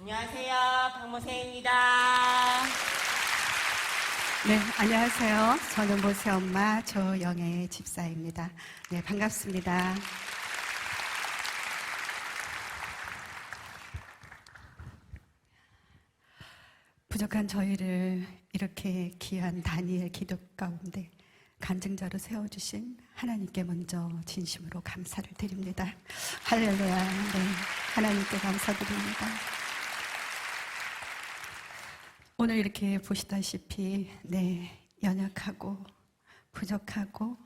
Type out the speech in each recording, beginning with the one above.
안녕하세요. 박모세입니다. 네, 안녕하세요. 저는 모세 엄마 조영애 집사입니다. 네, 반갑습니다. 부족한 저희를 이렇게 귀한 다니엘 기도 가운데 간증자로 세워주신 하나님께 먼저 진심으로 감사를 드립니다. 할렐루야. 네, 하나님께 감사드립니다. 오늘 이렇게 보시다시피 연약하고 부족하고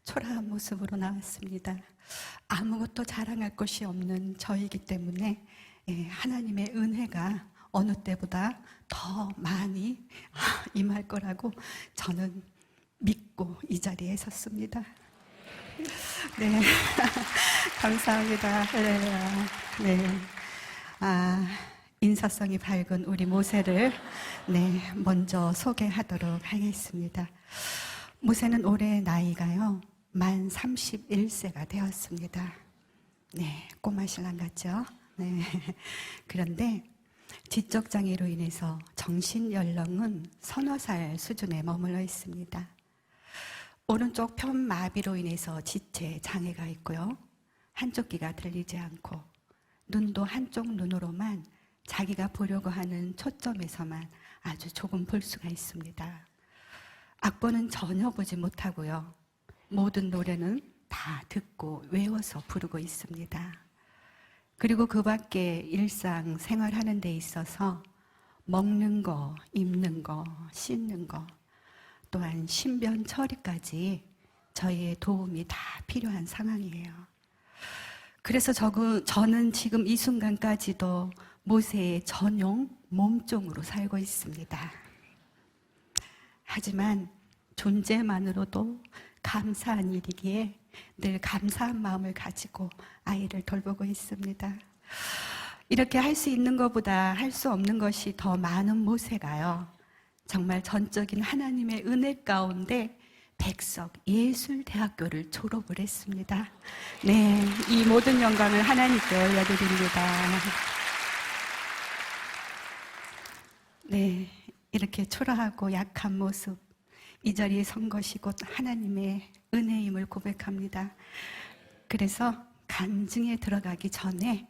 초라한 모습으로 나왔습니다. 아무것도 자랑할 것이 없는 저이기 때문에 하나님의 은혜가 어느 때보다 더 많이 임할 거라고 저는 믿고 이 자리에 섰습니다. 네, 감사합니다. 네, 인사성이 밝은 우리 모세를 먼저 소개하도록 하겠습니다. 모세는 올해 나이가요 만 31세가 되었습니다. 네, 꼬마 신랑 같죠? 네. 그런데 지적 장애로 인해서 정신 연령은 서너 살 수준에 머물러 있습니다. 오른쪽 편마비로 인해서 지체 장애가 있고요. 한쪽 귀가 들리지 않고 눈도 한쪽 눈으로만 자기가 보려고 하는 초점에서만 아주 조금 볼 수가 있습니다. 악보는 전혀 보지 못하고요. 모든 노래는 다 듣고 외워서 부르고 있습니다. 그리고 그 밖에 일상 생활하는 데 있어서 먹는 거, 입는 거, 씻는 거, 또한 신변 처리까지 저희의 도움이 다 필요한 상황이에요. 그래서 저는 지금 이 순간까지도 모세의 전용 몸종으로 살고 있습니다. 하지만 존재만으로도 감사한 일이기에 늘 감사한 마음을 가지고 아이를 돌보고 있습니다. 이렇게 할 수 있는 것보다 할 수 없는 것이 더 많은 모세가요, 정말 전적인 하나님의 은혜 가운데 백석 예술대학교를 졸업을 했습니다. 네, 이 모든 영광을 하나님께 올려드립니다. 네, 이렇게 초라하고 약한 모습, 이 자리에 선 것이 곧 하나님의 은혜임을 고백합니다. 그래서 간증에 들어가기 전에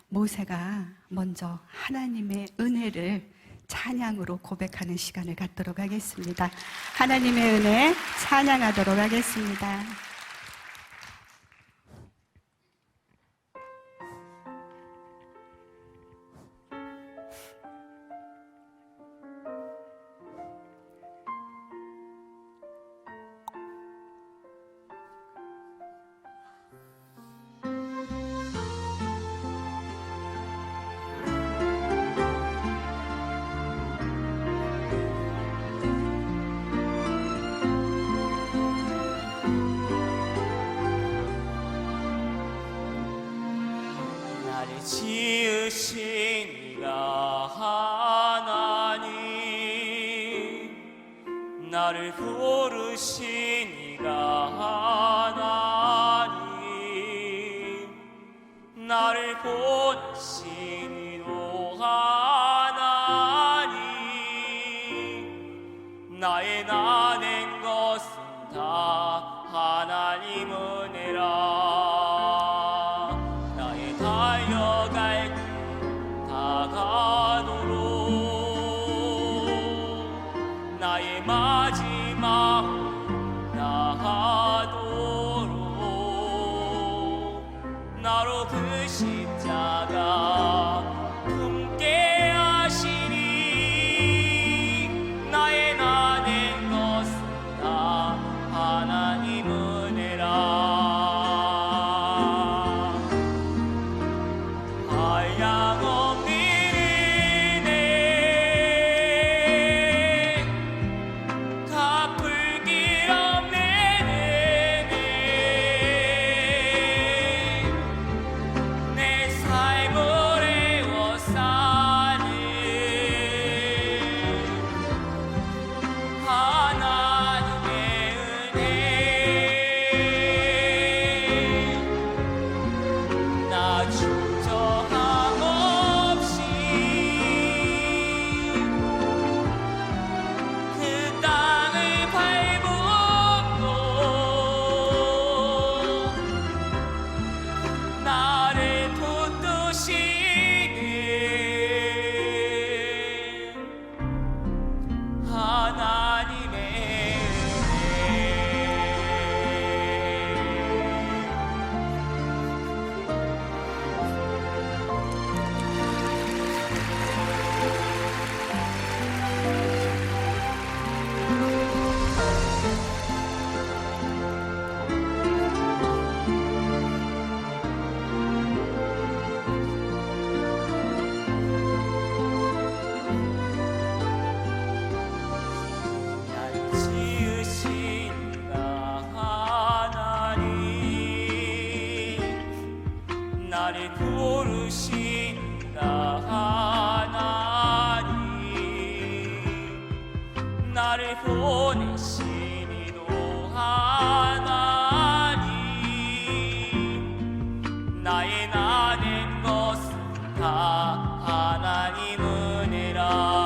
모세가 먼저 하나님의 은혜를 찬양으로 고백하는 시간을 갖도록 하겠습니다. 하나님의 은혜 찬양하도록 하겠습니다. 지으신 이가 하나님, 나를 부르신 이가 하나님, 나를 보내신 이도 하나님, 나의 나낸 것은 다 하나님 은혜라. 달려갈 길 다가도록 나의 마지막 나가도록 나로 그 십자가 품게 하시니 나의 나낸 것은 다 하나님 은혜라. 주저함 없이 나를 부르신다 하나님, 나를 보내신 이도 하나님, 나의 나된 것은 다 하나님 은혜라.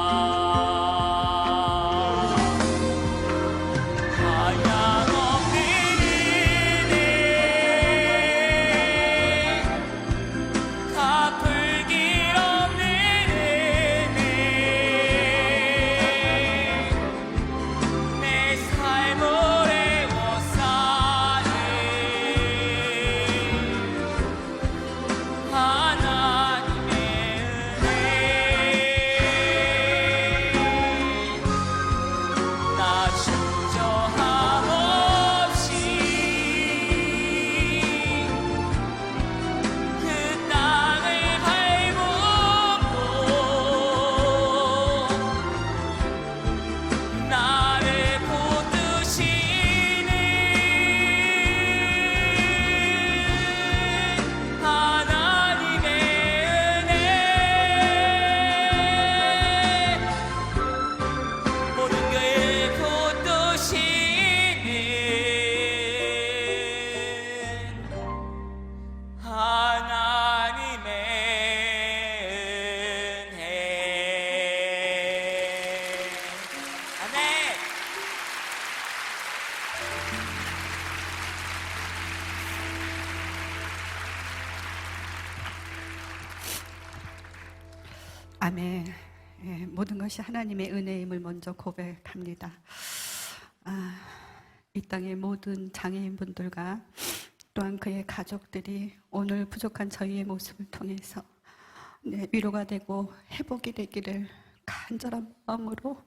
아멘. 예, 모든 것이 하나님의 은혜임을 먼저 고백합니다. 이 땅의 모든 장애인분들과 또한 그의 가족들이 오늘 부족한 저희의 모습을 통해서 위로가 되고 회복이 되기를 간절한 마음으로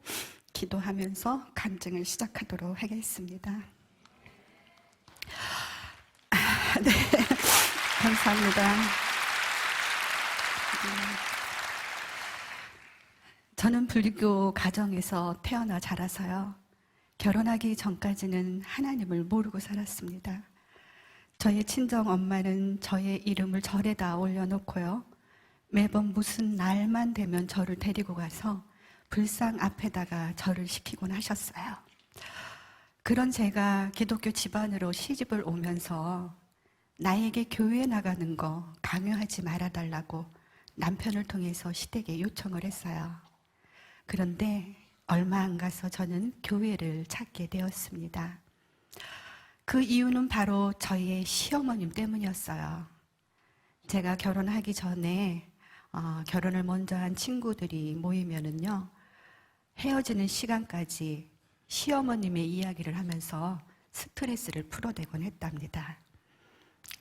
기도하면서 간증을 시작하도록 하겠습니다. 네, 감사합니다. 저는 불교 가정에서 태어나 자라서요, 결혼하기 전까지는 하나님을 모르고 살았습니다. 저의 친정 엄마는 저의 이름을 절에다 올려놓고요, 매번 무슨 날만 되면 저를 데리고 가서 불상 앞에다가 절을 시키곤 하셨어요. 그런 제가 기독교 집안으로 시집을 오면서 나에게 교회 나가는 거 강요하지 말아달라고 남편을 통해서 시댁에 요청을 했어요. 그런데 얼마 안 가서 저는 교회를 찾게 되었습니다. 그 이유는 바로 저희의 시어머님 때문이었어요. 제가 결혼하기 전에 결혼을 먼저 한 친구들이 모이면은요, 헤어지는 시간까지 시어머님의 이야기를 하면서 스트레스를 풀어대곤 했답니다.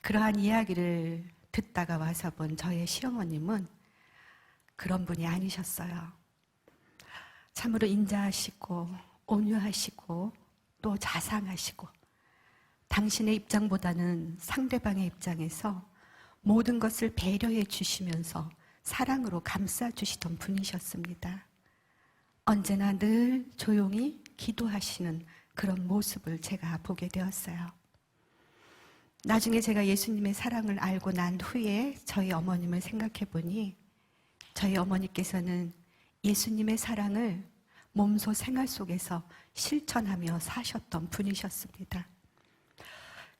그러한 이야기를 듣다가 와서 본 저의 시어머님은 그런 분이 아니셨어요. 참으로 인자하시고 온유하시고 또 자상하시고 당신의 입장보다는 상대방의 입장에서 모든 것을 배려해 주시면서 사랑으로 감싸 주시던 분이셨습니다. 언제나 늘 조용히 기도하시는 그런 모습을 제가 보게 되었어요. 나중에 제가 예수님의 사랑을 알고 난 후에 저희 어머님을 생각해 보니 저희 어머니께서는 예수님의 사랑을 몸소 생활 속에서 실천하며 사셨던 분이셨습니다.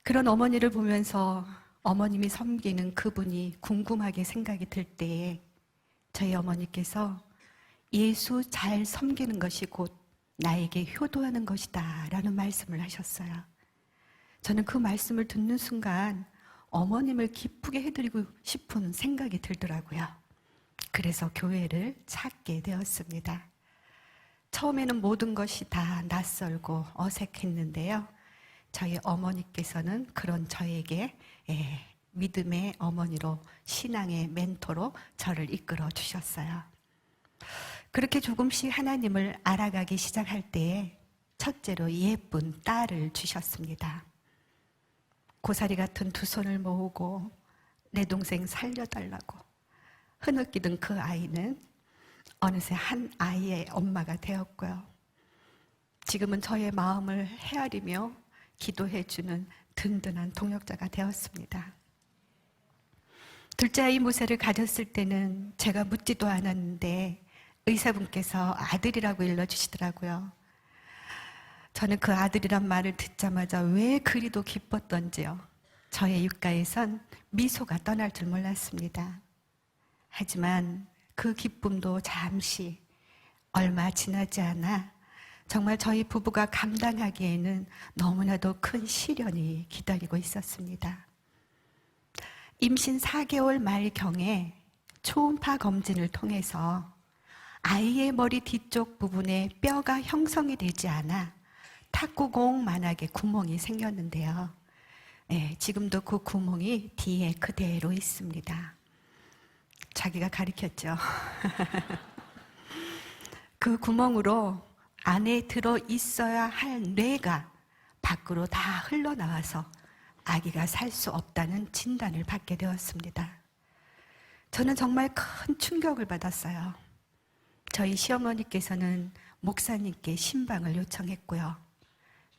그런 어머니를 보면서 어머님이 섬기는 그분이 궁금하게 생각이 들 때에 저희 어머니께서 예수 잘 섬기는 것이 곧 나에게 효도하는 것이다 라는 말씀을 하셨어요. 저는 그 말씀을 듣는 순간 어머님을 기쁘게 해드리고 싶은 생각이 들더라고요. 그래서 교회를 찾게 되었습니다. 처음에는 모든 것이 다 낯설고 어색했는데요, 저희 어머니께서는 그런 저에게 믿음의 어머니로, 신앙의 멘토로 저를 이끌어 주셨어요. 그렇게 조금씩 하나님을 알아가기 시작할 때에 첫째로 예쁜 딸을 주셨습니다. 고사리 같은 두 손을 모으고 내 동생 살려달라고 흐느끼던 그 아이는 어느새 한 아이의 엄마가 되었고요. 지금은 저의 마음을 헤아리며 기도해주는 든든한 동역자가 되었습니다. 둘째 아이 모세를 가졌을 때는 제가 묻지도 않았는데 의사분께서 아들이라고 일러주시더라고요. 저는 그 아들이란 말을 듣자마자 왜 그리도 기뻤던지요. 저의 입가에선 미소가 떠날 줄 몰랐습니다. 하지만 그 기쁨도 잠시, 얼마 지나지 않아 정말 저희 부부가 감당하기에는 너무나도 큰 시련이 기다리고 있었습니다. 임신 4개월 말경에 초음파 검진을 통해서 아이의 머리 뒤쪽 부분에 뼈가 형성이 되지 않아 탁구공만하게 구멍이 생겼는데요. 네, 지금도 그 구멍이 뒤에 그대로 있습니다. 자기가 가리켰죠. 그 구멍으로 안에 들어 있어야 할 뇌가 밖으로 다 흘러나와서 아기가 살 수 없다는 진단을 받게 되었습니다. 저는 정말 큰 충격을 받았어요. 저희 시어머니께서는 목사님께 신방을 요청했고요.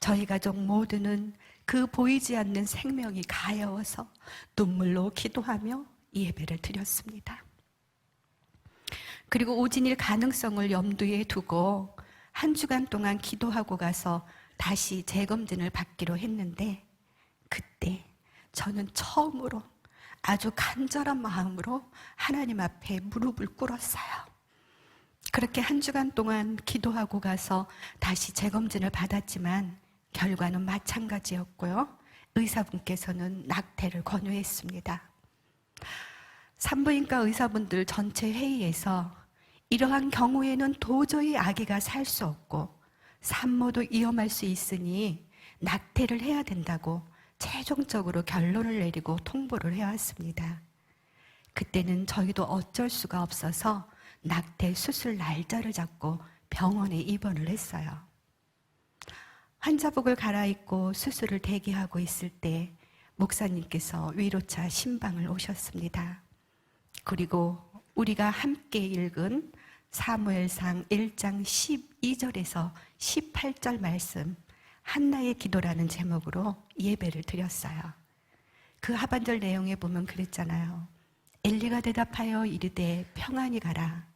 저희 가족 모두는 그 보이지 않는 생명이 가여워서 눈물로 기도하며 예배를 드렸습니다. 그리고 오진일 가능성을 염두에 두고 한 주간 동안 기도하고 가서 다시 재검진을 받기로 했는데 그때 저는 처음으로 아주 간절한 마음으로 하나님 앞에 무릎을 꿇었어요. 그렇게 한 주간 동안 기도하고 가서 다시 재검진을 받았지만 결과는 마찬가지였고요. 의사분께서는 낙태를 권유했습니다. 산부인과 의사분들 전체 회의에서 이러한 경우에는 도저히 아기가 살 수 없고 산모도 위험할 수 있으니 낙태를 해야 된다고 최종적으로 결론을 내리고 통보를 해왔습니다. 그때는 저희도 어쩔 수가 없어서 낙태 수술 날짜를 잡고 병원에 입원을 했어요. 환자복을 갈아입고 수술을 대기하고 있을 때 목사님께서 위로차 신방을 오셨습니다. 그리고 우리가 함께 읽은 사무엘상 1장 12절에서 18절 말씀 한나의 기도라는 제목으로 예배를 드렸어요. 그 하반절 내용에 보면 그랬잖아요. 엘리가 대답하여 이르되 평안히 가라.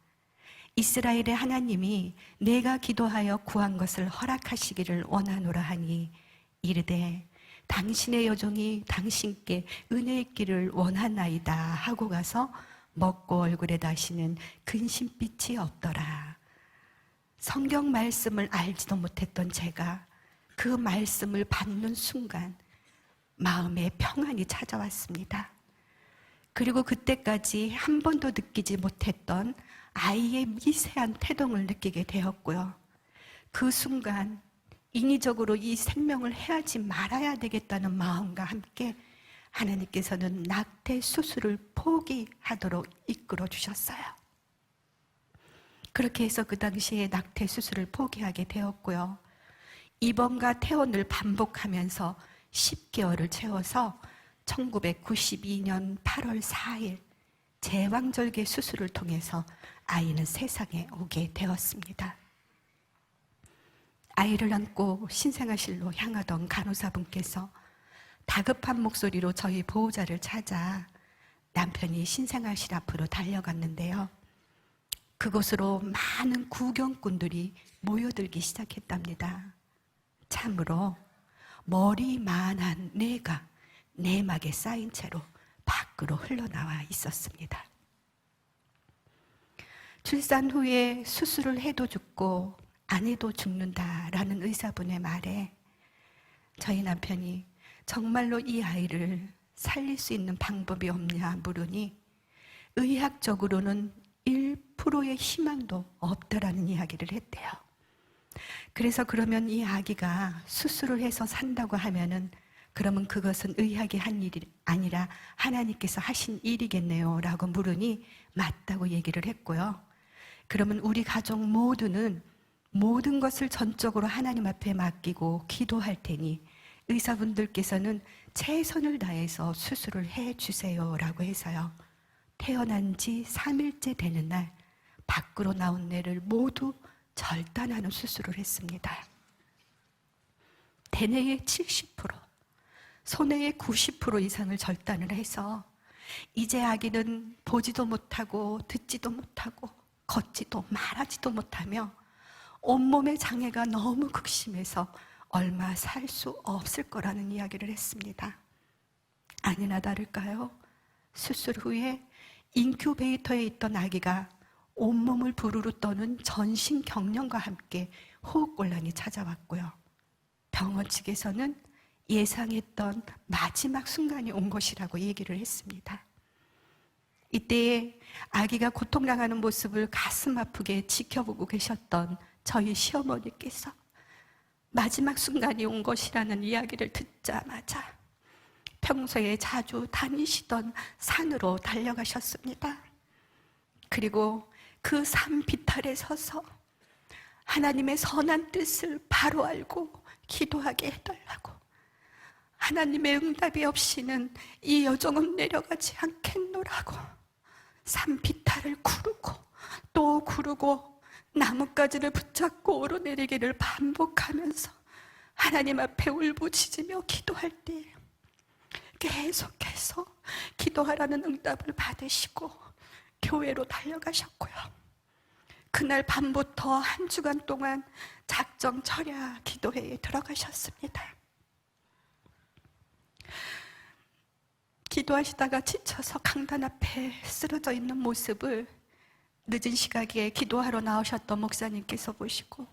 이스라엘의 하나님이 내가 기도하여 구한 것을 허락하시기를 원하노라 하니 이르되 당신의 여종이 당신께 은혜 있기를 원하나이다 하고 가서 먹고 얼굴에 다시는 근심빛이 없더라. 성경 말씀을 알지도 못했던 제가 그 말씀을 받는 순간 마음에 평안이 찾아왔습니다. 그리고 그때까지 한 번도 느끼지 못했던 아이의 미세한 태동을 느끼게 되었고요. 그 순간 인위적으로 이 생명을 해야지 말아야 되겠다는 마음과 함께 하나님께서는 낙태 수술을 포기하도록 이끌어 주셨어요. 그렇게 해서 그 당시에 낙태 수술을 포기하게 되었고요. 입원과 퇴원을 반복하면서 10개월을 채워서 1992년 8월 4일 제왕절개 수술을 통해서 아이는 세상에 오게 되었습니다. 아이를 안고 신생아실로 향하던 간호사분께서 다급한 목소리로 저희 보호자를 찾아 남편이 신생아실 앞으로 달려갔는데요. 그곳으로 많은 구경꾼들이 모여들기 시작했답니다. 참으로 머리만한 뇌가 내막에 쌓인 채로 밖으로 흘러나와 있었습니다. 출산 후에 수술을 해도 죽고 안 해도 죽는다라는 의사분의 말에 저희 남편이 정말로 이 아이를 살릴 수 있는 방법이 없냐 물으니 의학적으로는 1%의 희망도 없다라는 이야기를 했대요. 그래서 그러면 이 아기가 수술을 해서 산다고 하면은 그러면 그것은 의학이 한 일이 아니라 하나님께서 하신 일이겠네요 라고 물으니 맞다고 얘기를 했고요. 그러면 우리 가족 모두는 모든 것을 전적으로 하나님 앞에 맡기고 기도할 테니 의사분들께서는 최선을 다해서 수술을 해주세요 라고 해서요. 태어난 지 3일째 되는 날 밖으로 나온 뇌를 모두 절단하는 수술을 했습니다. 대뇌의 70%, 소뇌의 90% 이상을 절단을 해서 이제 아기는 보지도 못하고 듣지도 못하고 걷지도 말하지도 못하며 온몸의 장애가 너무 극심해서 얼마 살 수 없을 거라는 이야기를 했습니다. 아니나 다를까요? 수술 후에 인큐베이터에 있던 아기가 온몸을 부르르 떠는 전신경련과 함께 호흡곤란이 찾아왔고요. 병원 측에서는 예상했던 마지막 순간이 온 것이라고 얘기를 했습니다. 이때에 아기가 고통당하는 모습을 가슴 아프게 지켜보고 계셨던 저희 시어머니께서 마지막 순간이 온 것이라는 이야기를 듣자마자 평소에 자주 다니시던 산으로 달려가셨습니다. 그리고 그 산 비탈에 서서 하나님의 선한 뜻을 바로 알고 기도하게 해달라고, 하나님의 응답이 없이는 이 여정은 내려가지 않겠노라고 산 비탈을 구르고 또 구르고 나뭇가지를 붙잡고 오르내리기를 반복하면서 하나님 앞에 울부짖으며 기도할 때 계속해서 기도하라는 응답을 받으시고 교회로 달려가셨고요. 그날 밤부터 한 주간 동안 작정 철야 기도회에 들어가셨습니다. 기도하시다가 지쳐서 강단 앞에 쓰러져 있는 모습을 늦은 시각에 기도하러 나오셨던 목사님께서 보시고,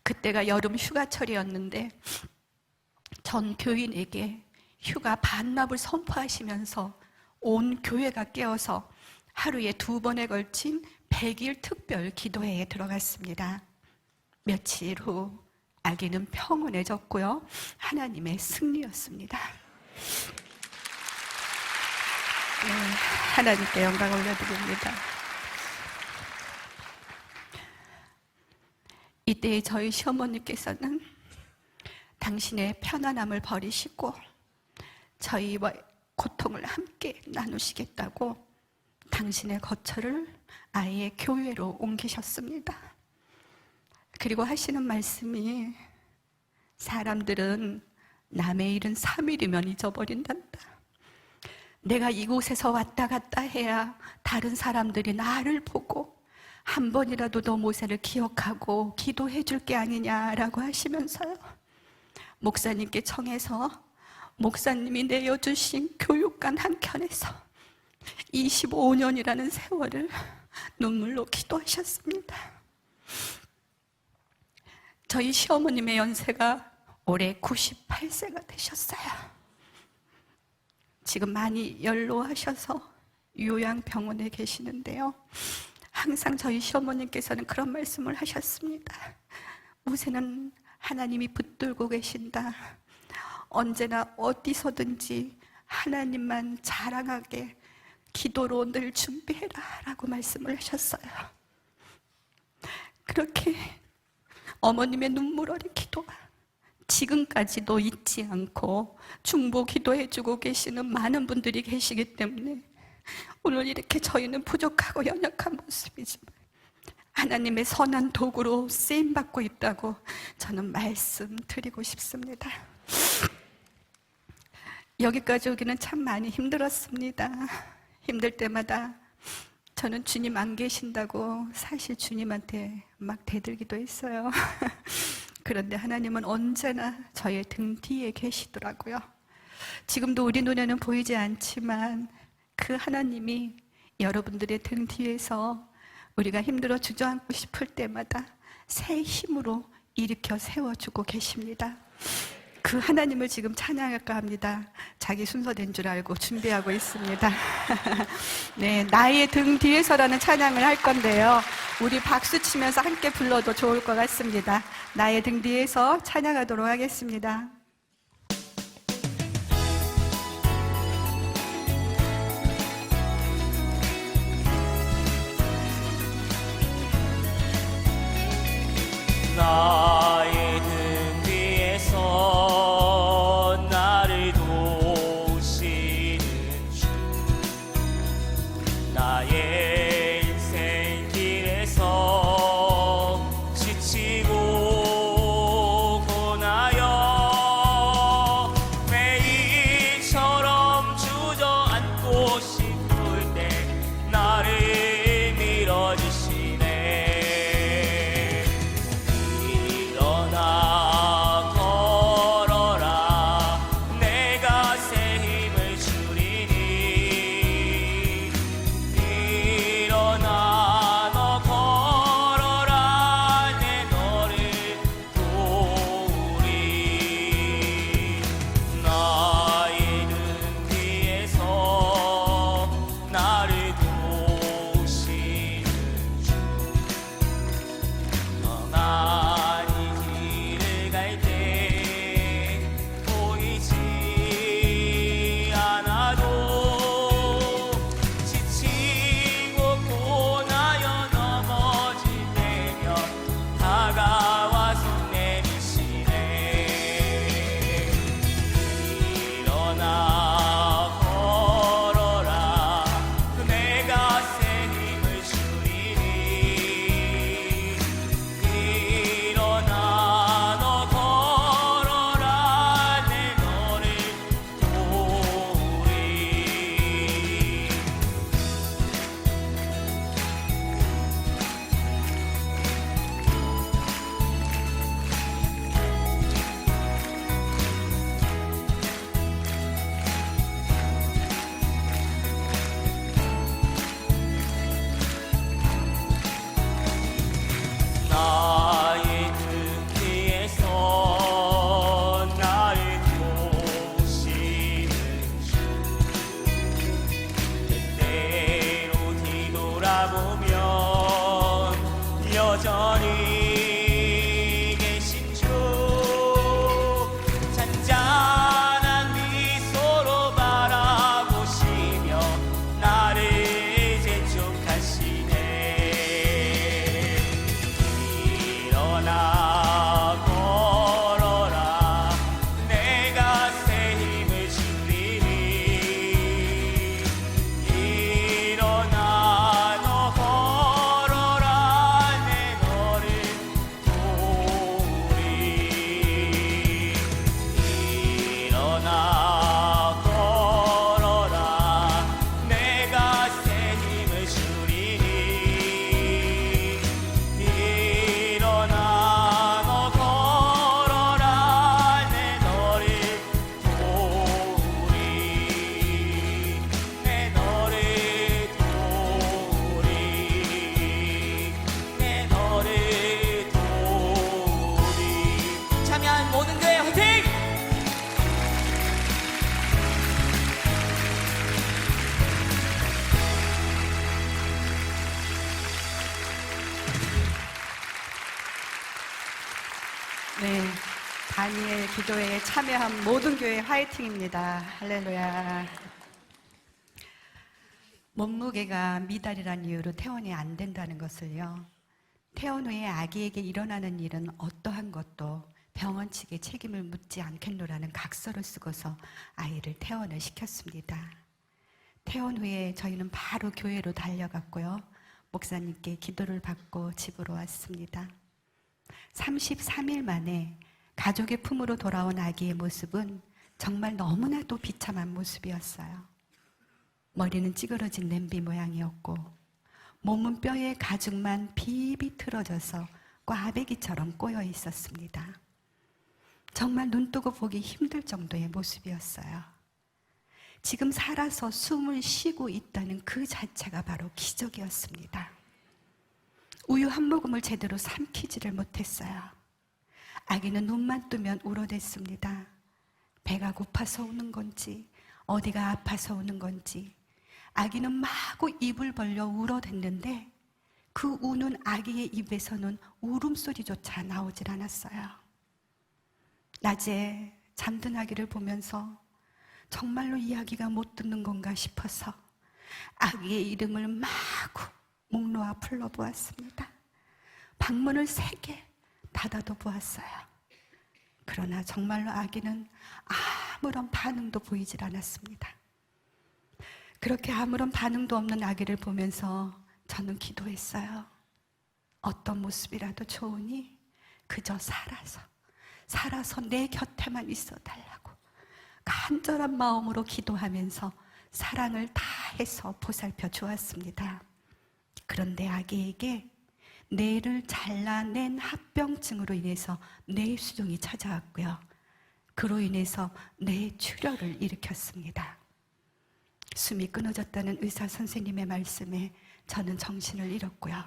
그때가 여름 휴가철이었는데 전 교인에게 휴가 반납을 선포하시면서 온 교회가 깨어서 하루에 2번에 걸친 100일 특별 기도회에 들어갔습니다. 며칠 후 아기는 평온해졌고요. 하나님의 승리였습니다. 네, 하나님께 영광 올려드립니다. 이때 저희 시어머니께서는 당신의 편안함을 버리시고 저희와 고통을 함께 나누시겠다고 당신의 거처를 아예 교회로 옮기셨습니다. 그리고 하시는 말씀이, 사람들은 남의 일은 3일이면 잊어버린단다. 내가 이곳에서 왔다 갔다 해야 다른 사람들이 나를 보고 한 번이라도 더 모세를 기억하고 기도해 줄 게 아니냐라고 하시면서요, 목사님께 청해서 목사님이 내어주신 교육관 한켠에서 25년이라는 세월을 눈물로 기도하셨습니다. 저희 시어머님의 연세가 올해 98세가 되셨어요. 지금 많이 연로하셔서 요양병원에 계시는데요, 항상 저희 시어머님께서는 그런 말씀을 하셨습니다. 모세는 하나님이 붙들고 계신다. 언제나 어디서든지 하나님만 자랑하게 기도로 늘 준비해라 라고 말씀을 하셨어요. 그렇게 어머님의 눈물 어린 기도가 지금까지도 잊지 않고 중보 기도해주고 계시는 많은 분들이 계시기 때문에 오늘 이렇게 저희는 부족하고 연약한 모습이지만 하나님의 선한 도구로 쓰임받고 있다고 저는 말씀드리고 싶습니다. 여기까지 오기는 참 많이 힘들었습니다. 힘들 때마다 저는 주님 안 계신다고 사실 주님한테 막 대들기도 했어요. 그런데 하나님은 언제나 저의 등 뒤에 계시더라고요. 지금도 우리 눈에는 보이지 않지만 그 하나님이 여러분들의 등 뒤에서 우리가 힘들어 주저앉고 싶을 때마다 새 힘으로 일으켜 세워주고 계십니다. 그 하나님을 지금 찬양할까 합니다. 자기 순서된 줄 알고 준비하고 있습니다. 네, 나의 등 뒤에서라는 찬양을 할 건데요, 우리 박수 치면서 함께 불러도 좋을 것 같습니다. 나의 등 뒤에서 찬양하도록 하겠습니다. 나의 등 뒤에서 나를 도우시는 주, 나의 인생 길에서 지치고 고나여 매일처럼 주저앉고 다니엘 기도회에 참여한 모든 교회 화이팅입니다. 할렐루야. 몸무게가 미달이라는 이유로 퇴원이 안 된다는 것을요, 퇴원 후에 아기에게 일어나는 일은 어떠한 것도 병원 측에 책임을 묻지 않겠노라는 각서를 쓰고서 아이를 퇴원을 시켰습니다. 퇴원 후에 저희는 바로 교회로 달려갔고요, 목사님께 기도를 받고 집으로 왔습니다. 33일 만에 가족의 품으로 돌아온 아기의 모습은 정말 너무나도 비참한 모습이었어요. 머리는 찌그러진 냄비 모양이었고 몸은 뼈의 가죽만 비비 틀어져서 꽈배기처럼 꼬여 있었습니다. 정말 눈 뜨고 보기 힘들 정도의 모습이었어요. 지금 살아서 숨을 쉬고 있다는 그 자체가 바로 기적이었습니다. 우유 한 모금을 제대로 삼키지를 못했어요. 아기는 눈만 뜨면 울어댔습니다. 배가 고파서 우는 건지 어디가 아파서 우는 건지 아기는 마구 입을 벌려 울어댔는데 그 우는 아기의 입에서는 울음소리조차 나오질 않았어요. 낮에 잠든 아기를 보면서 정말로 이 아기가 못 듣는 건가 싶어서 아기의 이름을 마구 목 놓아 불러보았습니다. 방문을 3개 닫아도 보았어요. 그러나 정말로 아기는 아무런 반응도 보이질 않았습니다. 그렇게 아무런 반응도 없는 아기를 보면서 저는 기도했어요. 어떤 모습이라도 좋으니 그저 살아서 내 곁에만 있어 달라고 간절한 마음으로 기도하면서 사랑을 다해서 보살펴 주었습니다. 그런데 아기에게 뇌를 잘라낸 합병증으로 인해서 뇌수종이 찾아왔고요, 그로 인해서 뇌출혈을 일으켰습니다. 숨이 끊어졌다는 의사 선생님의 말씀에 저는 정신을 잃었고요,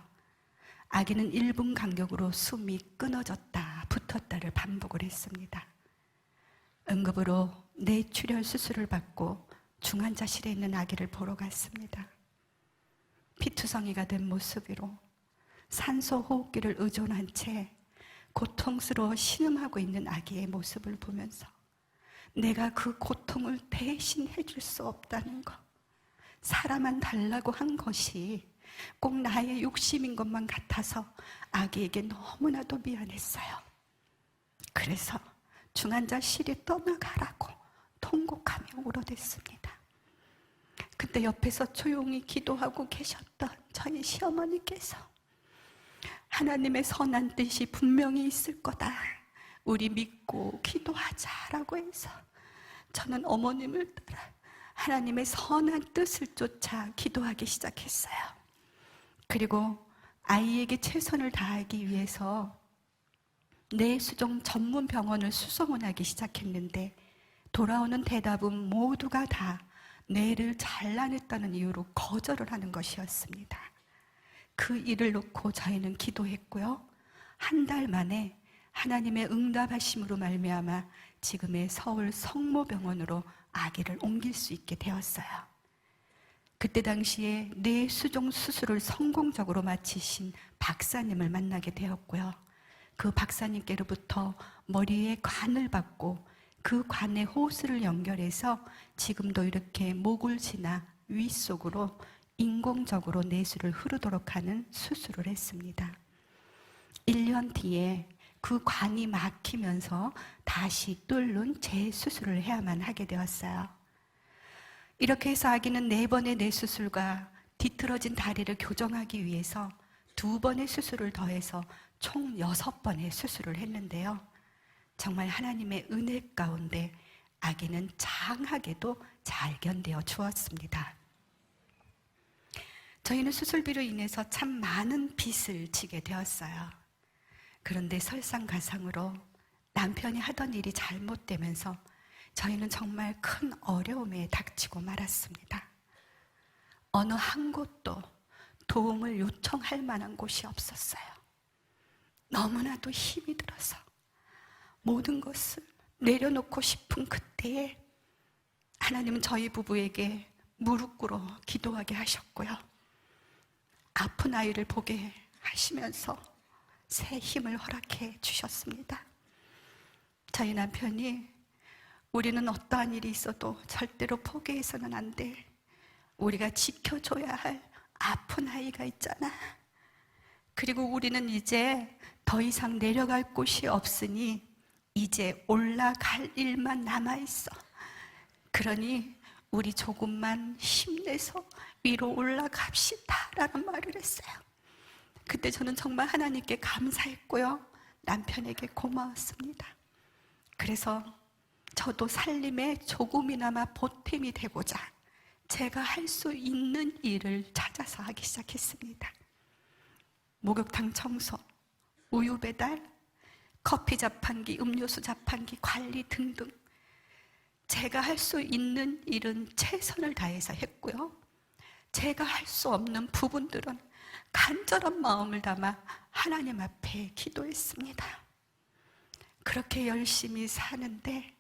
아기는 1분 간격으로 숨이 끊어졌다 붙었다를 반복을 했습니다. 응급으로 뇌출혈 수술을 받고 중환자실에 있는 아기를 보러 갔습니다. 피투성이가 된 모습으로 산소 호흡기를 의존한 채 고통스러워 신음하고 있는 아기의 모습을 보면서 내가 그 고통을 대신 해줄 수 없다는 것, 살아만 달라고 한 것이 꼭 나의 욕심인 것만 같아서 아기에게 너무나도 미안했어요. 그래서 중환자실에 떠나가라고 통곡하며 울어댔습니다. 그때 옆에서 조용히 기도하고 계셨던 저희 시어머니께서 하나님의 선한 뜻이 분명히 있을 거다, 우리 믿고 기도하자라고 해서 저는 어머님을 따라 하나님의 선한 뜻을 쫓아 기도하기 시작했어요. 그리고 아이에게 최선을 다하기 위해서 뇌수종 전문 병원을 수소문하기 시작했는데 돌아오는 대답은 모두가 다 뇌를 잘라냈다는 이유로 거절을 하는 것이었습니다. 그 일을 놓고 저희는 기도했고요, 한 달 만에 하나님의 응답하심으로 말미암아 지금의 서울 성모병원으로 아기를 옮길 수 있게 되었어요. 그때 당시에 뇌수종 수술을 성공적으로 마치신 박사님을 만나게 되었고요, 그 박사님께로부터 머리에 관을 받고 그 관에 호스를 연결해서 지금도 이렇게 목을 지나 윗속으로 인공적으로 내수를 흐르도록 하는 수술을 했습니다. 1년 뒤에 그 관이 막히면서 다시 뚫는 재수술을 해야만 하게 되었어요. 이렇게 해서 아기는 4번의 뇌수술과 뒤틀어진 다리를 교정하기 위해서 2번의 수술을 더해서 총 6번의 수술을 했는데요, 정말 하나님의 은혜 가운데 아기는 장하게도 잘 견뎌 주었습니다. 저희는 수술비로 인해서 참 많은 빚을 지게 되었어요. 그런데 설상가상으로 남편이 하던 일이 잘못되면서 저희는 정말 큰 어려움에 닥치고 말았습니다. 어느 한 곳도 도움을 요청할 만한 곳이 없었어요. 너무나도 힘이 들어서 모든 것을 내려놓고 싶은 그때에 하나님은 저희 부부에게 무릎 꿇어 기도하게 하셨고요, 아픈 아이를 보게 하시면서 새 힘을 허락해 주셨습니다. 저희 남편이 우리는 어떠한 일이 있어도 절대로 포기해서는 안 돼. 우리가 지켜줘야 할 아픈 아이가 있잖아. 그리고 우리는 이제 더 이상 내려갈 곳이 없으니 이제 올라갈 일만 남아있어. 그러니 우리 조금만 힘내서 위로 올라갑시다 라는 말을 했어요. 그때 저는 정말 하나님께 감사했고요, 남편에게 고마웠습니다. 그래서 저도 살림에 조금이나마 보탬이 되고자 제가 할 수 있는 일을 찾아서 하기 시작했습니다. 목욕탕 청소, 우유 배달, 커피 자판기, 음료수 자판기 관리 등등 제가 할 수 있는 일은 최선을 다해서 했고요, 제가 할 수 없는 부분들은 간절한 마음을 담아 하나님 앞에 기도했습니다. 그렇게 열심히 사는데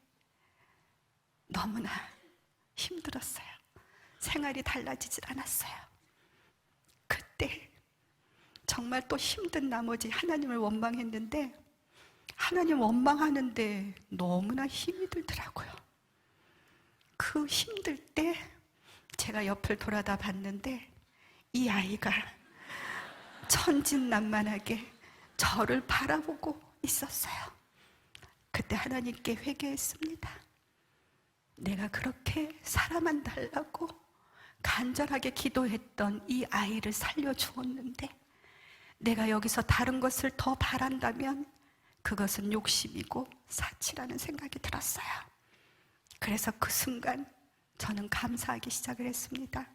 너무나 힘들었어요. 생활이 달라지질 않았어요. 그때 정말 또 힘든 나머지 하나님을 원망했는데, 하나님 원망하는데 너무나 힘이 들더라고요. 그 힘들 때 제가 옆을 돌아다 봤는데 이 아이가 천진난만하게 저를 바라보고 있었어요. 그때 하나님께 회개했습니다. 내가 그렇게 사람만 달라고 간절하게 기도했던 이 아이를 살려주었는데 내가 여기서 다른 것을 더 바란다면 그것은 욕심이고 사치라는 생각이 들었어요. 그래서 그 순간 저는 감사하기 시작을 했습니다.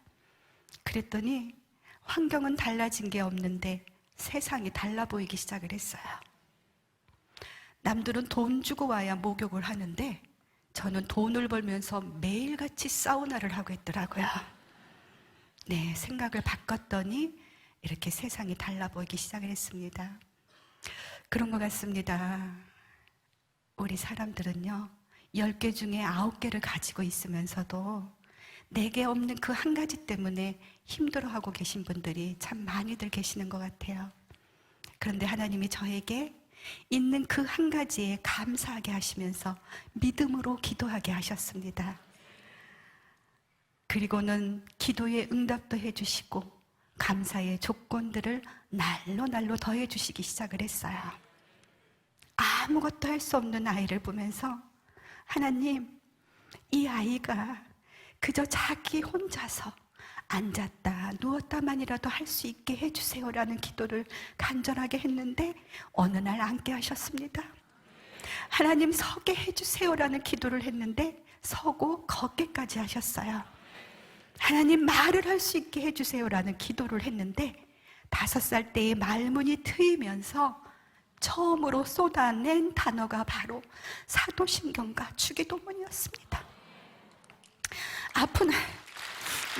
그랬더니 환경은 달라진 게 없는데 세상이 달라 보이기 시작을 했어요. 남들은 돈 주고 와야 목욕을 하는데 저는 돈을 벌면서 매일같이 사우나를 하고 있더라고요. 네, 생각을 바꿨더니 이렇게 세상이 달라 보이기 시작을 했습니다. 그런 것 같습니다. 우리 사람들은요, 10개 중에 9개를 가지고 있으면서도 4개 없는 그 한 가지 때문에 힘들어하고 계신 분들이 참 많이들 계시는 것 같아요. 그런데 하나님이 저에게 있는 그 한 가지에 감사하게 하시면서 믿음으로 기도하게 하셨습니다. 그리고는 기도의 응답도 해주시고 감사의 조건들을 날로 더해 주시기 시작을 했어요. 아무것도 할 수 없는 아이를 보면서 하나님, 이 아이가 그저 자기 혼자서 앉았다 누웠다만이라도 할 수 있게 해주세요라는 기도를 간절하게 했는데 어느 날 앉게 하셨습니다. 하나님, 서게 해주세요라는 기도를 했는데 서고 걷게까지 하셨어요. 하나님, 말을 할 수 있게 해주세요라는 기도를 했는데 5살 때의 말문이 트이면서 처음으로 쏟아낸 단어가 바로 사도신경과 주기도문이었습니다. 아픈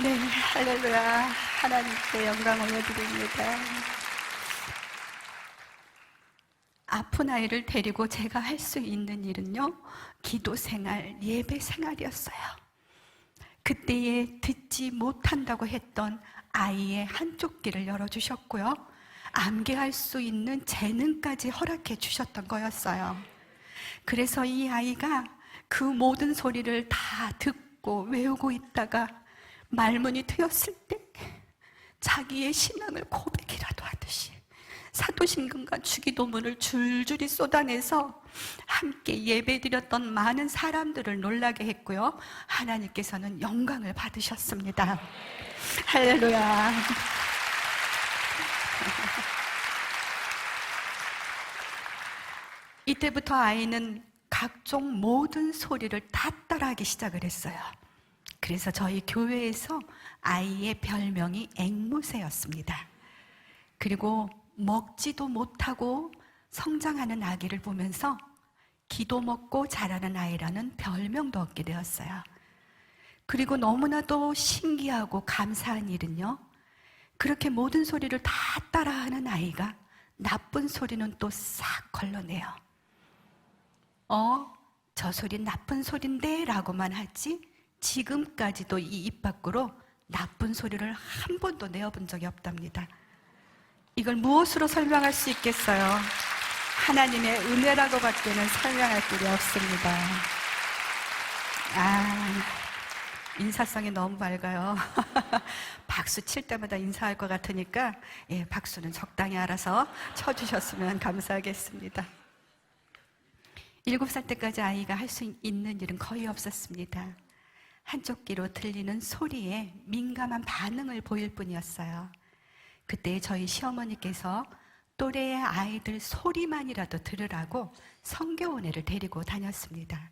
네, 할렐루야. 하나님께 영광 올려드립니다. 아픈 아이를 데리고 제가 할 수 있는 일은요, 기도 생활, 예배 생활이었어요. 그때에 듣지 못한다고 했던 아이의 한쪽 귀를 열어주셨고요, 암기할 수 있는 재능까지 허락해 주셨던 거였어요. 그래서 이 아이가 그 모든 소리를 다 듣고 외우고 있다가 말문이 트였을 때 자기의 신앙을 고백이라도 하듯이 사도신경과 주기도문을 줄줄이 쏟아내서 함께 예배드렸던 많은 사람들을 놀라게 했고요, 하나님께서는 영광을 받으셨습니다. 할렐루야. 이때부터 아이는 각종 모든 소리를 다 따라하기 시작을 했어요. 그래서 저희 교회에서 아이의 별명이 앵무새였습니다. 그리고 먹지도 못하고 성장하는 아기를 보면서 기도 먹고 자라는 아이라는 별명도 얻게 되었어요. 그리고 너무나도 신기하고 감사한 일은요, 그렇게 모든 소리를 다 따라하는 아이가 나쁜 소리는 또 싹 걸러내요. 저 소리 나쁜 소린데 라고만 하지 지금까지도 이 입 밖으로 나쁜 소리를 한 번도 내어본 적이 없답니다. 이걸 무엇으로 설명할 수 있겠어요? 하나님의 은혜라고밖에는 설명할 길이 없습니다. 인사성이 너무 밝아요. 박수 칠 때마다 인사할 것 같으니까 박수는 적당히 알아서 쳐주셨으면 감사하겠습니다. 7살 때까지 아이가 할 수 있는 일은 거의 없었습니다. 한쪽 귀로 들리는 소리에 민감한 반응을 보일 뿐이었어요. 그때 저희 시어머니께서 또래의 아이들 소리만이라도 들으라고 성교원회를 데리고 다녔습니다.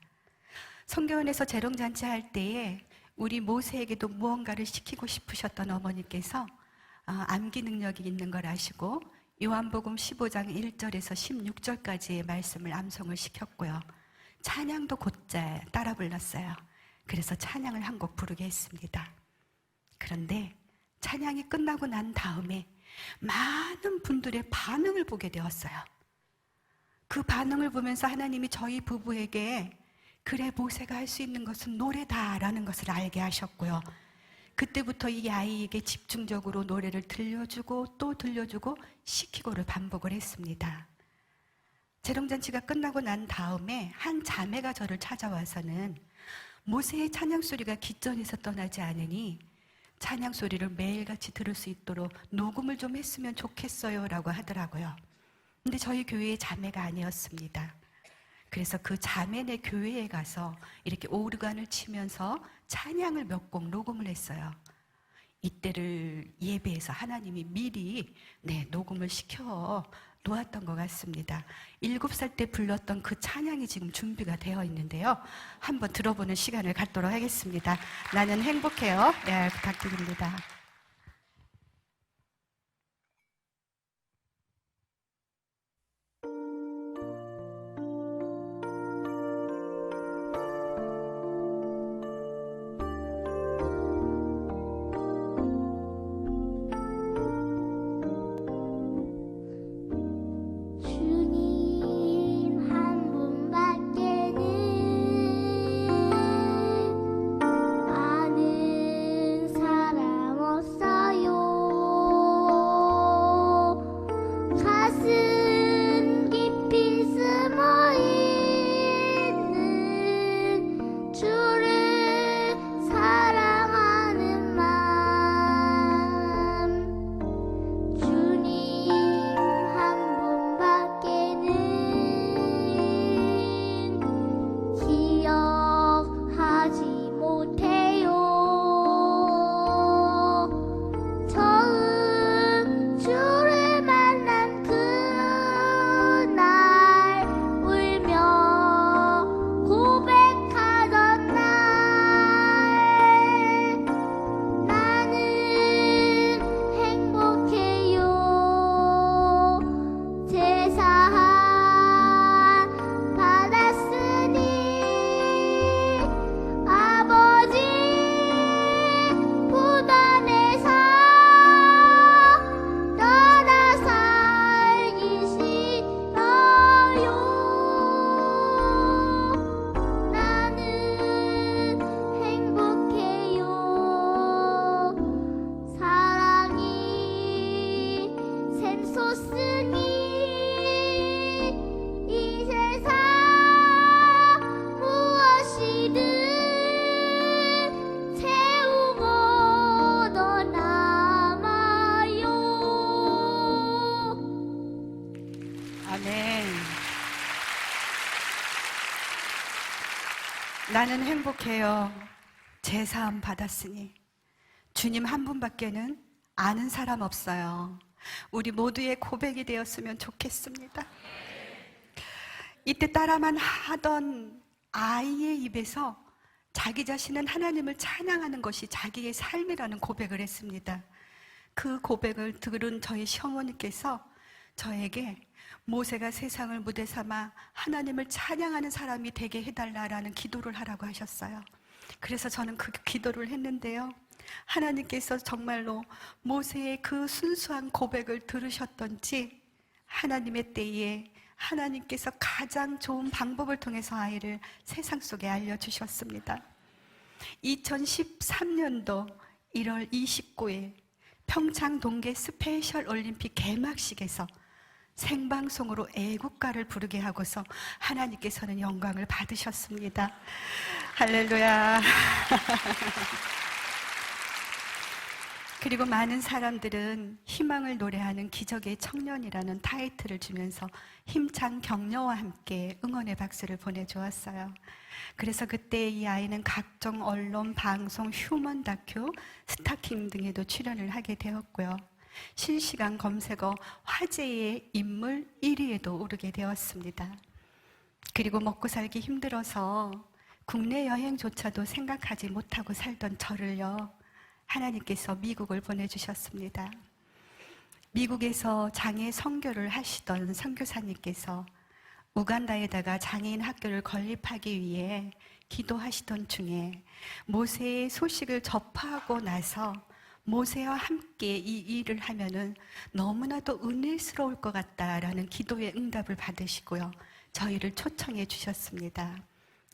성교원에서 재롱잔치 할 때에 우리 모세에게도 무언가를 시키고 싶으셨던 어머니께서 암기 능력이 있는 걸 아시고 요한복음 15장 1절에서 16절까지의 말씀을 암송을 시켰고요. 찬양도 곧잘 따라 불렀어요. 그래서 찬양을 한 곡 부르게 했습니다. 그런데 찬양이 끝나고 난 다음에 많은 분들의 반응을 보게 되었어요. 그 반응을 보면서 하나님이 저희 부부에게 그래, 모세가 할 수 있는 것은 노래다라는 것을 알게 하셨고요. 그때부터 이 아이에게 집중적으로 노래를 들려주고 또 들려주고 시키고를 반복을 했습니다. 재롱잔치가 끝나고 난 다음에 한 자매가 저를 찾아와서는 모세의 찬양 소리가 귓전에서 떠나지 않으니 찬양 소리를 매일같이 들을 수 있도록 녹음을 좀 했으면 좋겠어요 라고 하더라고요. 근데 저희 교회의 자매가 아니었습니다. 그래서 그 자매네 교회에 가서 이렇게 오르간을 치면서 찬양을 몇 곡 녹음을 했어요. 이때를 예배해서 하나님이 미리 녹음을 시켜 놓았던 것 같습니다. 7살 때 불렀던 그 찬양이 지금 준비가 되어 있는데요. 한번 들어보는 시간을 갖도록 하겠습니다. 나는 행복해요. 부탁드립니다. 나는 행복해요. 제사함 받았으니. 주님 한 분밖에는 아는 사람 없어요. 우리 모두의 고백이 되었으면 좋겠습니다. 이때 따라만 하던 아이의 입에서 자기 자신은 하나님을 찬양하는 것이 자기의 삶이라는 고백을 했습니다. 그 고백을 들은 저희 시어머니께서 저에게 모세가 세상을 무대 삼아 하나님을 찬양하는 사람이 되게 해달라라는 기도를 하라고 하셨어요. 그래서 저는 그 기도를 했는데요, 하나님께서 정말로 모세의 그 순수한 고백을 들으셨던지 하나님의 때에 하나님께서 가장 좋은 방법을 통해서 아이를 세상 속에 알려주셨습니다. 2013년도 1월 29일 평창 동계 스페셜 올림픽 개막식에서 생방송으로 애국가를 부르게 하고서 하나님께서는 영광을 받으셨습니다. 할렐루야. 그리고 많은 사람들은 희망을 노래하는 기적의 청년이라는 타이틀을 주면서 힘찬 격려와 함께 응원의 박수를 보내주었어요. 그래서 그때 이 아이는 각종 언론, 방송, 휴먼 다큐, 스타킹 등에도 출연을 하게 되었고요. 실시간 검색어 화제의 인물 1위에도 오르게 되었습니다. 그리고 먹고 살기 힘들어서 국내 여행조차도 생각하지 못하고 살던 저를요, 하나님께서 미국을 보내주셨습니다. 미국에서 장애 선교를 하시던 선교사님께서 우간다에다가 장애인 학교를 건립하기 위해 기도하시던 중에 모세의 소식을 접하고 나서 모세와 함께 이 일을 하면은 너무나도 은혜스러울 것 같다라는 기도의 응답을 받으시고요, 저희를 초청해 주셨습니다.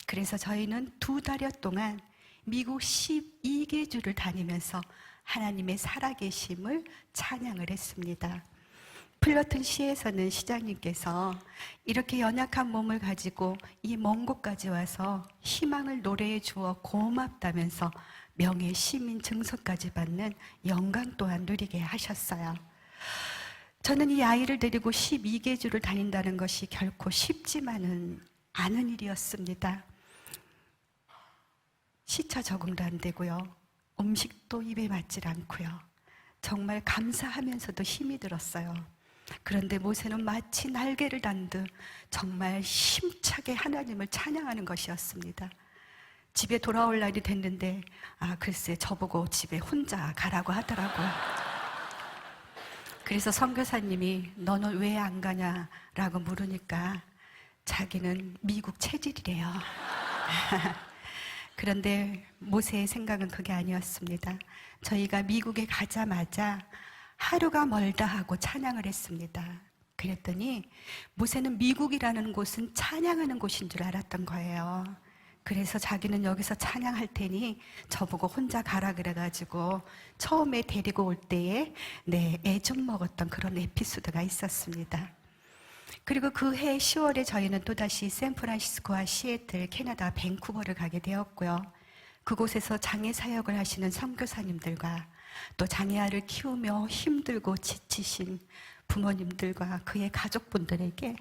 그래서 저희는 2달여 동안 미국 12개 주를 다니면서 하나님의 살아계심을 찬양을 했습니다. 플러튼 시에서는 시장님께서 이렇게 연약한 몸을 가지고 이 먼 곳까지 와서 희망을 노래해 주어 고맙다면서 명예 시민 증서까지 받는 영광 또한 누리게 하셨어요. 저는 이 아이를 데리고 12개 주를 다닌다는 것이 결코 쉽지만은 않은 일이었습니다. 시차 적응도 안 되고요, 음식도 입에 맞질 않고요, 정말 감사하면서도 힘이 들었어요. 그런데 모세는 마치 날개를 단 듯 정말 힘차게 하나님을 찬양하는 것이었습니다. 집에 돌아올 날이 됐는데 글쎄 저보고 집에 혼자 가라고 하더라고요. 그래서 선교사님이 너는 왜 안 가냐라고 물으니까 자기는 미국 체질이래요. 그런데 모세의 생각은 그게 아니었습니다. 저희가 미국에 가자마자 하루가 멀다 하고 찬양을 했습니다. 그랬더니 모세는 미국이라는 곳은 찬양하는 곳인 줄 알았던 거예요. 그래서 자기는 여기서 찬양할 테니 저보고 혼자 가라 그래가지고 처음에 데리고 올 때에 애 좀 먹었던 그런 에피소드가 있었습니다. 그리고 그해 10월에 저희는 또다시 샌프란시스코와 시애틀, 캐나다 밴쿠버를 가게 되었고요. 그곳에서 장애 사역을 하시는 선교사님들과 또 장애아를 키우며 힘들고 지치신 부모님들과 그의 가족분들에게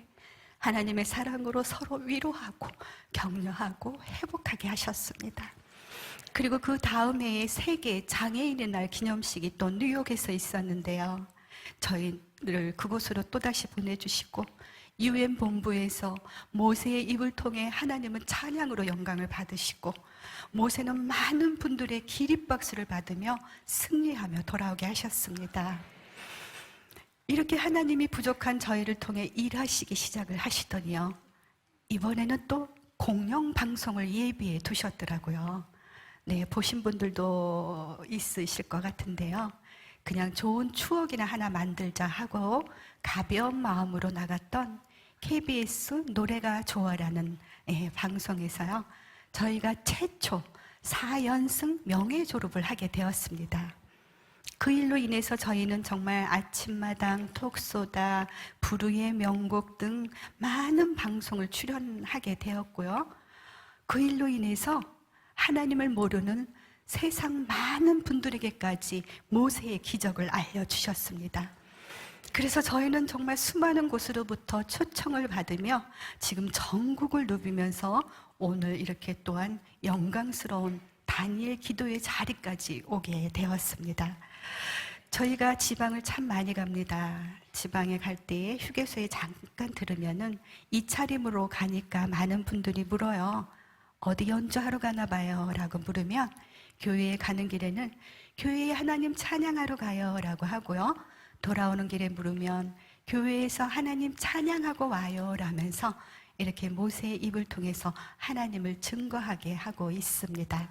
하나님의 사랑으로 서로 위로하고 격려하고 회복하게 하셨습니다. 그리고 그 다음 해에 세계 장애인의 날 기념식이 또 뉴욕에서 있었는데요, 저희를 그곳으로 또다시 보내주시고 UN 본부에서 모세의 입을 통해 하나님은 찬양으로 영광을 받으시고 모세는 많은 분들의 기립박수를 받으며 승리하며 돌아오게 하셨습니다. 이렇게 하나님이 부족한 저희를 통해 일하시기 시작을 하시더니요, 이번에는 또 공영방송을 예비해 두셨더라고요. 보신 분들도 있으실 것 같은데요, 그냥 좋은 추억이나 하나 만들자 하고 가벼운 마음으로 나갔던 KBS 노래가 좋아라는 방송에서요, 저희가 최초 4연승 명예 졸업을 하게 되었습니다. 그 일로 인해서 저희는 정말 아침마당, 톡소다, 부르의 명곡 등 많은 방송을 출연하게 되었고요. 그 일로 인해서 하나님을 모르는 세상 많은 분들에게까지 모세의 기적을 알려주셨습니다. 그래서 저희는 정말 수많은 곳으로부터 초청을 받으며 지금 전국을 누비면서 오늘 이렇게 또한 영광스러운 다니엘 기도의 자리까지 오게 되었습니다. 저희가 지방을 참 많이 갑니다. 지방에 갈 때에 휴게소에 잠깐 들으면은 이 차림으로 가니까 많은 분들이 물어요. 어디 연주하러 가나 봐요 라고 물으면 교회에 가는 길에는 교회에 하나님 찬양하러 가요 라고 하고요, 돌아오는 길에 물으면 교회에서 하나님 찬양하고 와요 라면서 이렇게 모세의 입을 통해서 하나님을 증거하게 하고 있습니다.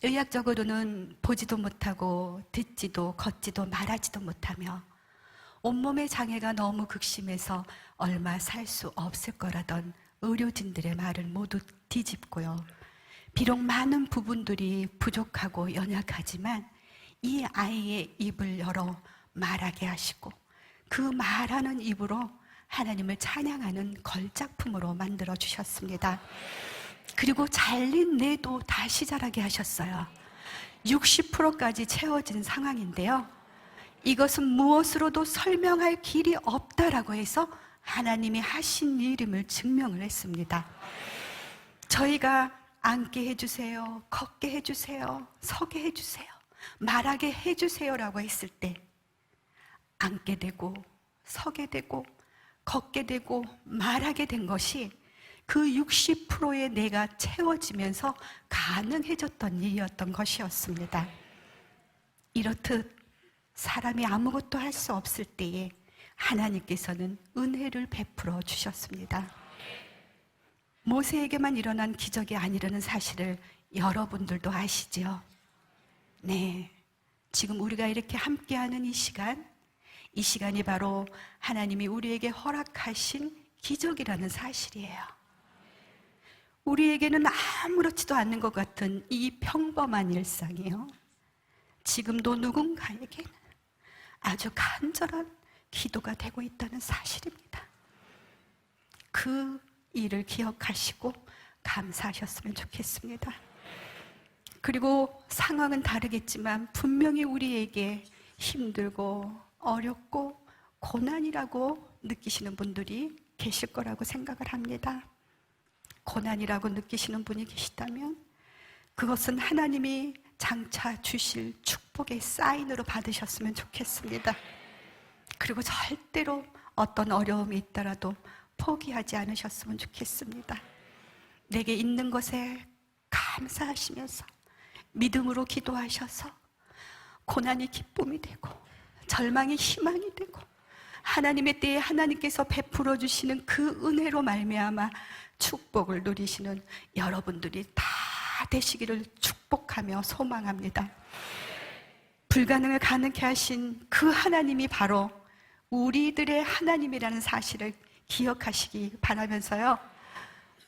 의학적으로는 보지도 못하고 듣지도 걷지도 말하지도 못하며 온몸의 장애가 너무 극심해서 얼마 살 수 없을 거라던 의료진들의 말을 모두 뒤집고요, 비록 많은 부분들이 부족하고 연약하지만 이 아이의 입을 열어 말하게 하시고 그 말하는 입으로 하나님을 찬양하는 걸작품으로 만들어 주셨습니다. 그리고 잘린 뇌도 다시 자라게 하셨어요. 60%까지 채워진 상황인데요, 이것은 무엇으로도 설명할 길이 없다라고 해서 하나님이 하신 일임을 증명을 했습니다. 저희가 앉게 해주세요, 걷게 해주세요, 서게 해주세요, 말하게 해주세요라고 했을 때 앉게 되고 서게 되고 걷게 되고 말하게 된 것이 그 60%의 내가 채워지면서 가능해졌던 일이었던 것이었습니다. 이렇듯 사람이 아무것도 할 수 없을 때에 하나님께서는 은혜를 베풀어 주셨습니다. 모세에게만 일어난 기적이 아니라는 사실을 여러분들도 아시죠? 네, 지금 우리가 이렇게 함께하는 이 시간이 바로 하나님이 우리에게 허락하신 기적이라는 사실이에요. 우리에게는 아무렇지도 않는 것 같은 이 평범한 일상이요, 지금도 누군가에게는 아주 간절한 기도가 되고 있다는 사실입니다. 그 일을 기억하시고 감사하셨으면 좋겠습니다. 그리고 상황은 다르겠지만 분명히 우리에게 힘들고 어렵고 고난이라고 느끼시는 분들이 계실 거라고 생각을 합니다. 고난이라고 느끼시는 분이 계시다면 그것은 하나님이 장차 주실 축복의 사인으로 받으셨으면 좋겠습니다. 그리고 절대로 어떤 어려움이 있더라도 포기하지 않으셨으면 좋겠습니다. 내게 있는 것에 감사하시면서 믿음으로 기도하셔서 고난이 기쁨이 되고 절망이 희망이 되고 하나님의 때에 하나님께서 베풀어 주시는 그 은혜로 말미암아 축복을 누리시는 여러분들이 다 되시기를 축복하며 소망합니다. 불가능을 가능케 하신 그 하나님이 바로 우리들의 하나님이라는 사실을 기억하시기 바라면서요,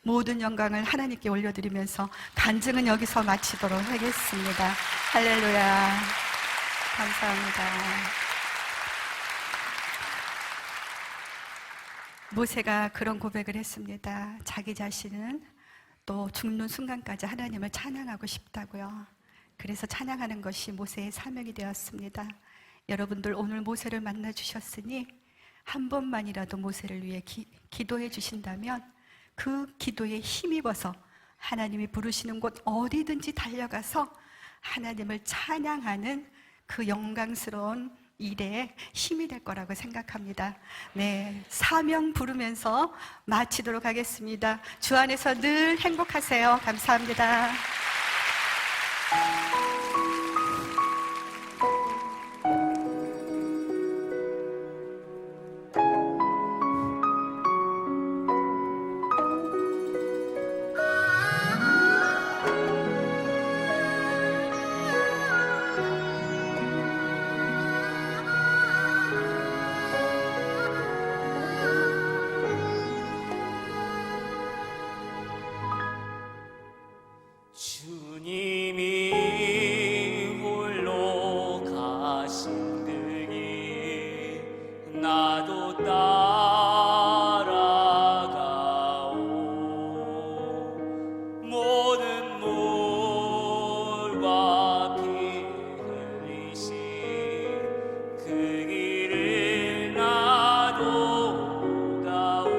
모든 영광을 하나님께 올려드리면서 간증은 여기서 마치도록 하겠습니다. 할렐루야, 감사합니다. 모세가 그런 고백을 했습니다. 자기 자신은 또 죽는 순간까지 하나님을 찬양하고 싶다고요. 그래서 찬양하는 것이 모세의 사명이 되었습니다. 여러분들 오늘 모세를 만나 주셨으니 한 번만이라도 모세를 위해 기도해 주신다면 그 기도에 힘입어서 하나님이 부르시는 곳 어디든지 달려가서 하나님을 찬양하는 그 영광스러운 일에 힘이 될 거라고 생각합니다. 네, 사명 부르면서 마치도록 하겠습니다. 주 안에서 늘 행복하세요. 감사합니다. 주님이 홀로 가신 등이 나도 따라가오. 모든 물과 피 흘리신 그 길을 나도 가오.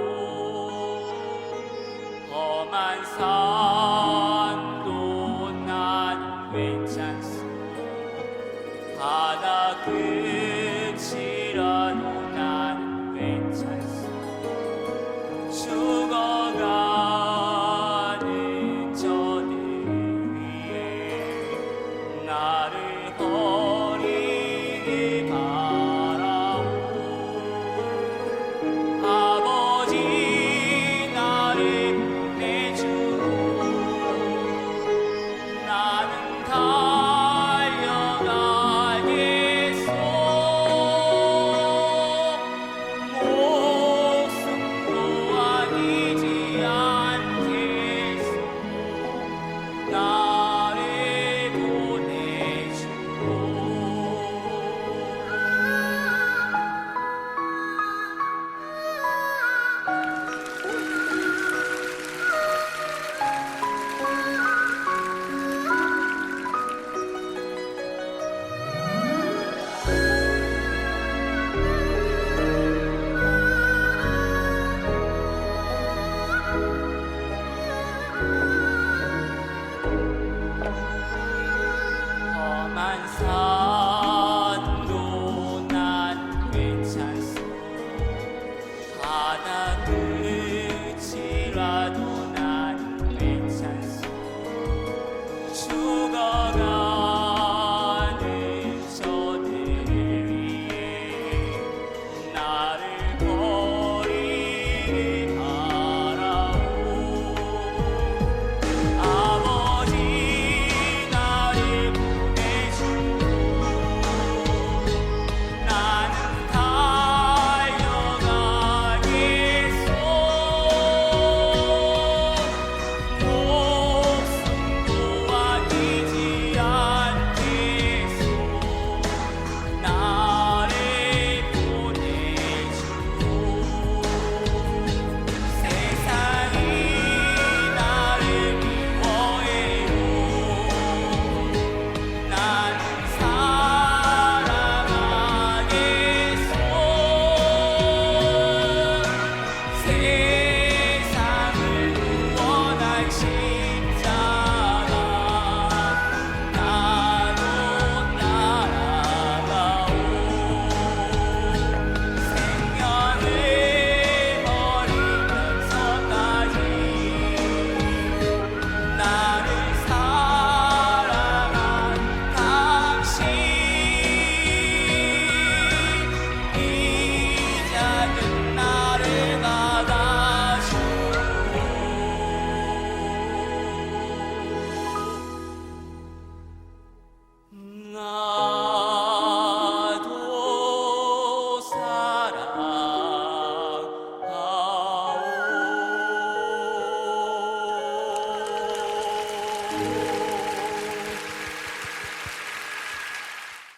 험한 산도 난 괜찮소. 바다 끝